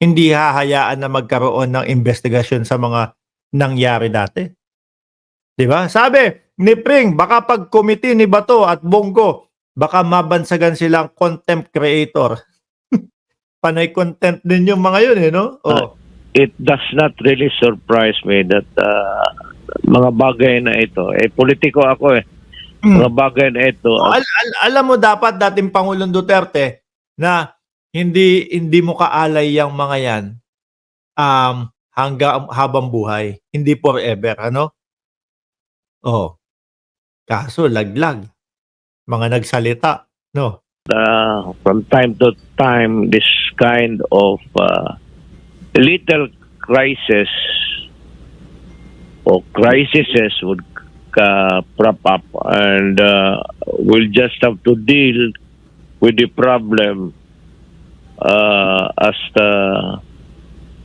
hindi hahayaan na magkaroon ng investigasyon sa mga nangyari dati. 'Di ba? Sabi ni Pring, baka pag committee ni Bato at Bongo, baka mabansagan silang content creator. Panay content din yung mga yun eh, no? Oh. It does not really surprise me that mga bagay na ito, politiko ako eh, mga bagay na ito. Alam mo dapat dating Pangulong Duterte na hindi mo kaalay yang mga yan hanggang habang buhay, hindi forever, ano? Oh. Kaso laglag. Mga nagsalita, no? From time to time, this kind of little crisis or crises would prop up, and we'll just have to deal with the problem as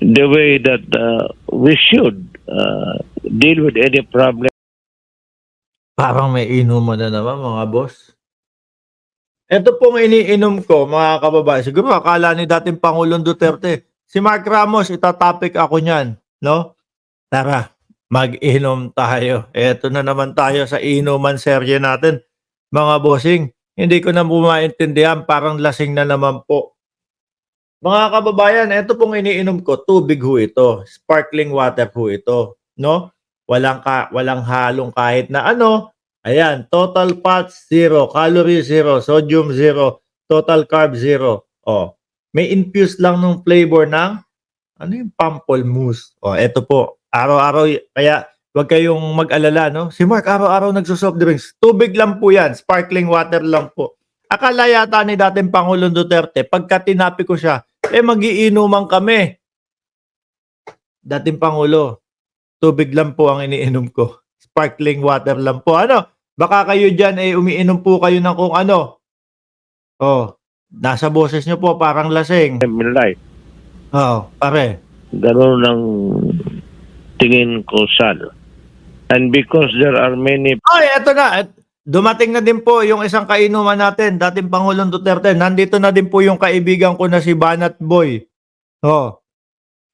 the way that we should deal with any problem. Parang may inuman na naman mga boss. Ito pong iniinom ko mga kababayan. Siguro akala ni dating Pangulong Duterte. Si Mark Ramos, itatopic ako niyan. No? Tara, mag-inom tayo. Ito na naman tayo sa inuman serye natin. Mga bossing, hindi ko na maintindihan. Parang lasing na naman po. Mga kababayan, ito pong iniinom ko. Tubig ho ito. Sparkling water ho ito. No? Walang halong kahit na ano. Ayan, total fats 0, calories 0, sodium 0, total carb 0. Oh, may infused lang ng flavor ng ano yung pamplemousse. Oh, eto po. Araw-araw kaya wag kayong mag-alala, no? Si Mark araw-araw nagso-soft drinks. Tubig lang po 'yan, sparkling water lang po. Akala yata ni dating Pangulong Duterte, pagka tinapi ko siya, magiinuman kami. Dating Pangulo, tubig lang po ang iniinom ko. Sparkling water lang po. Ano? Baka kayo dyan umiinom po kayo ng kung ano. Oh, nasa boses nyo po parang lasing. In life. Oo, pare. Ganun ang tingin ko, Sal. And because there are many... Ay, eto na. Dumating na din po yung isang kainuman natin, dating Pangulong Duterte. Nandito na din po yung kaibigan ko na si Banat Boy. Oh,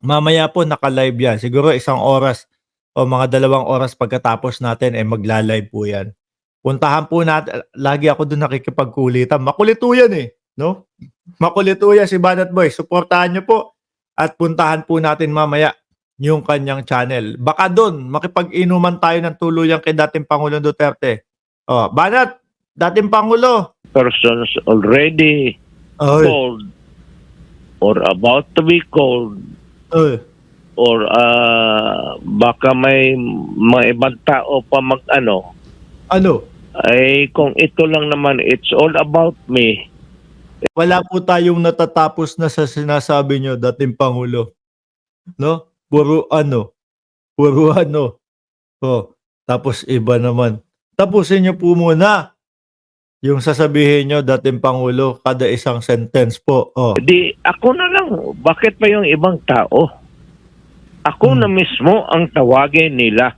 mamaya po naka-live yan. Siguro 1 oras o mga 2 oras pagkatapos natin magla-live po yan. Puntahan po natin. Lagi ako doon nakikipagkulitan. Makulit po yan eh. No? Makulit po yan si Banat Boy. Suportahan nyo po. At puntahan po natin mamaya yung kanyang channel. Baka doon, makipag-inuman tayo ng tuluyan kay dating Pangulong Duterte. Oh, Banat, dating Pangulo. Persons already called or about to be called or baka may mga ibang tao pa mag-ano. Ano? Ay kung ito lang naman, it's all about me. Wala po tayong natatapos na sa sinasabi nyo, dating Pangulo. No? Puro ano. Oh, tapos iba naman. Tapusin nyo po muna yung sasabihin nyo, dating Pangulo, kada isang sentence po. Oh. Di, ako na lang. Bakit pa yung ibang tao? Ako na mismo ang tawagin nila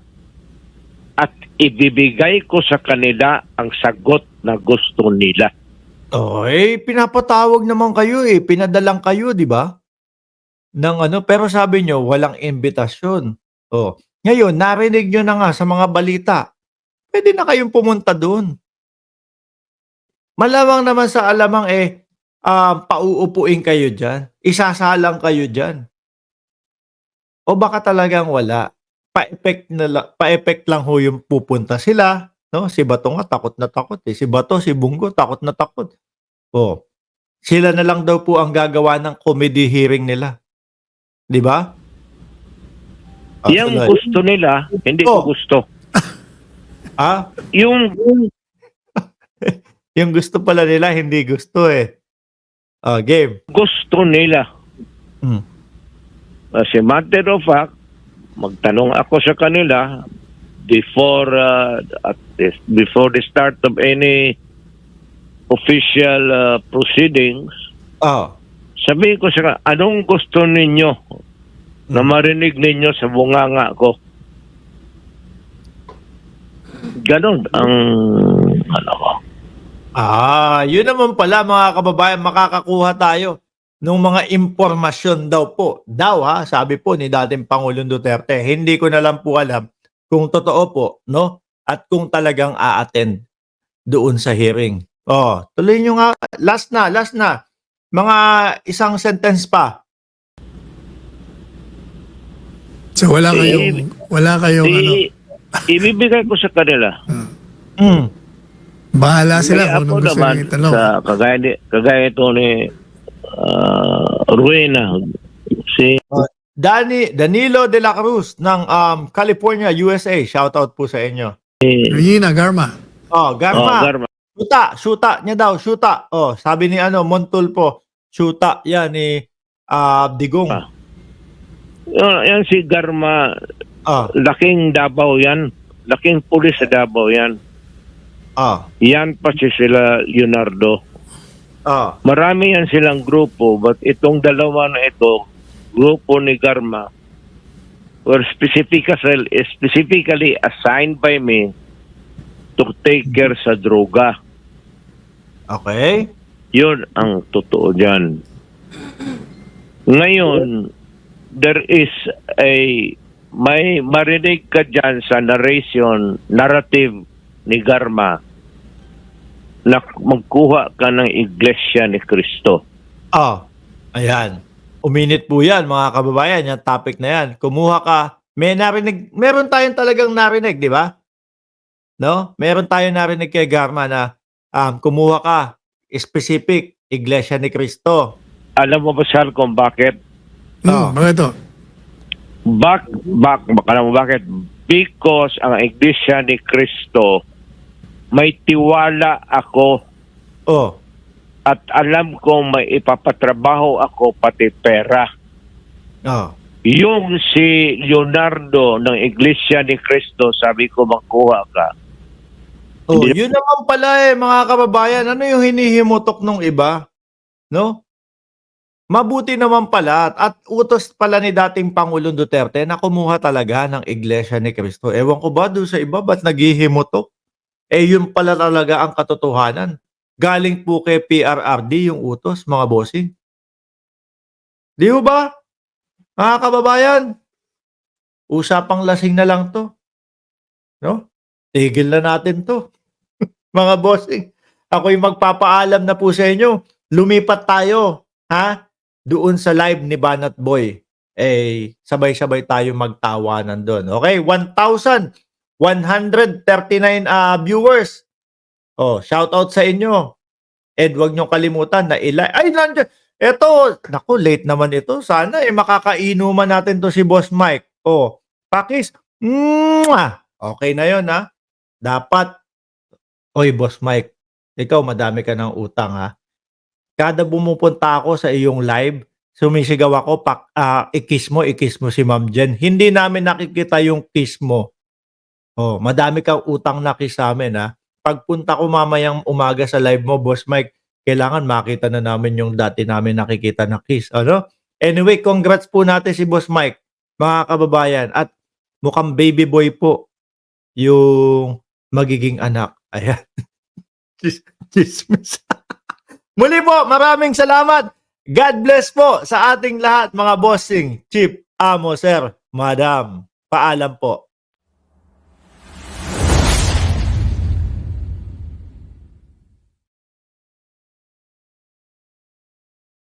at ibibigay ko sa kanila ang sagot na gusto nila. Oh, pinapatawag naman kayo pinadalang kayo, di ba? Ng ano, pero sabi nyo, walang imbitasyon. Oh. Ngayon, narinig nyo na nga sa mga balita. Pwede na kayong pumunta doon. Malamang naman sa alamang pauupuin kayo dyan. Isasalang kayo dyan. O baka talagang wala. Pa-effect lang ho yung pupunta sila. No? Si Bato nga takot na takot. Si Bato, si Bongo takot na takot. O, sila na lang daw po ang gagawa ng comedy hearing nila. Di ba? Yung gusto nila, hindi ko gusto. Yung yung gusto pala nila, hindi gusto game. Gusto nila. As a matter of fact, magtanong ako sa kanila before the start of any official proceedings. Sabihin ko sa anong gusto ninyo na marinig ninyo sa bunganga ko? Ganon ang ano ko. Yun naman pala mga kababayan, makakakuha tayo nung mga impormasyon daw po. Sabi po ni dating Pangulong Duterte. Hindi ko na lang po alam kung totoo po, no? At kung talagang a-attend doon sa hearing. Oh, tuloy nyo nga. Last na. Mga isang sentence pa. So wala kayong ano. Ibibigay ko sa kanila. Mm. Bahala sila May kung ako anong gusto naman nyo itanong. sa kagaya ito ni Ruena. Si Danilo de la Cruz ng California, USA. Shoutout po sa inyo. Regina Garma. Oh, Garma. Garma. Shoota niya daw, shoota. Oh, sabi ni Montulpo, shoota yan ni Digong. Ah. Yan si Garma, Ah, laking Davao yan. Laking pulis sa Davao yan. ah, Yan pa si sila Leonardo. ah. Marami yan silang grupo, but itong dalawa na ito, grupo ni Garma, were specifically assigned by me to take care sa droga. Okay. Yun ang totoo dyan. Ngayon, there is may marinig ka dyan sa narrative ni Garma na magkuha ka ng Iglesia ni Cristo. Ah, ayan. Uminit po yan, mga kababayan, yung topic na yan. Kumuha ka, meron tayong talagang narinig, di ba? No? Meron tayong narinig kay Garma na kumuha ka, specific, Iglesia ni Cristo. Alam mo ba, Sal, kung bakit? Bakit to? Alam mo bakit? Because ang Iglesia ni Cristo, may tiwala ako Oh, at alam kong may ipapatrabaho ako pati pera. oh. Yung si Leonardo ng Iglesia ni Cristo, sabi ko magkuha ka. Oh, yun naman pala mga kababayan, ano yung hinihimutok nung iba? No? Mabuti naman pala at utos pala ni dating Pangulong Duterte na kumuha talaga ng Iglesia ni Cristo. Ewan ko ba doon sa iba, ba't naghihimutok? Yun pala talaga ang katotohanan. Galing po kay PRRD yung utos, mga bossing. Di ho ba? Mga kababayan, usapang lasing na lang to. No? Tigil na natin to. Mga bossing, ako'y magpapaalam na po sa inyo. Lumipat tayo, ha? Doon sa live ni Banat Boy. Sabay-sabay tayo magtawanan doon. Okay? 1,139 viewers. Oh, shout out sa inyo. And wag niyo kalimutan na i-like. Ay, nandiyan. Ito, naku, late naman ito. Sana makakainuman natin to si Boss Mike. Oh, Pakis. Okay na 'yon, ha. Dapat. Oy, Boss Mike, ikaw madami ka ng utang, ha. Kada pumupunta ako sa iyong live, sumisigaw ako, i-kiss mo si Ma'am Jen. Hindi namin nakikita yung kiss mo. Oh, madami kang utang na kiss sa amin, ha. Pagpunta ko mamayang umaga sa live mo, Boss Mike, kailangan makita na namin yung dati namin nakikita na kiss. Ano? Anyway, congrats po natin si Boss Mike, mga kababayan. At mukhang baby boy po yung magiging anak. Ayan. Chismis. Muli po, maraming salamat. God bless po sa ating lahat, mga bossing, chief, amo, sir, madam. Paalam po.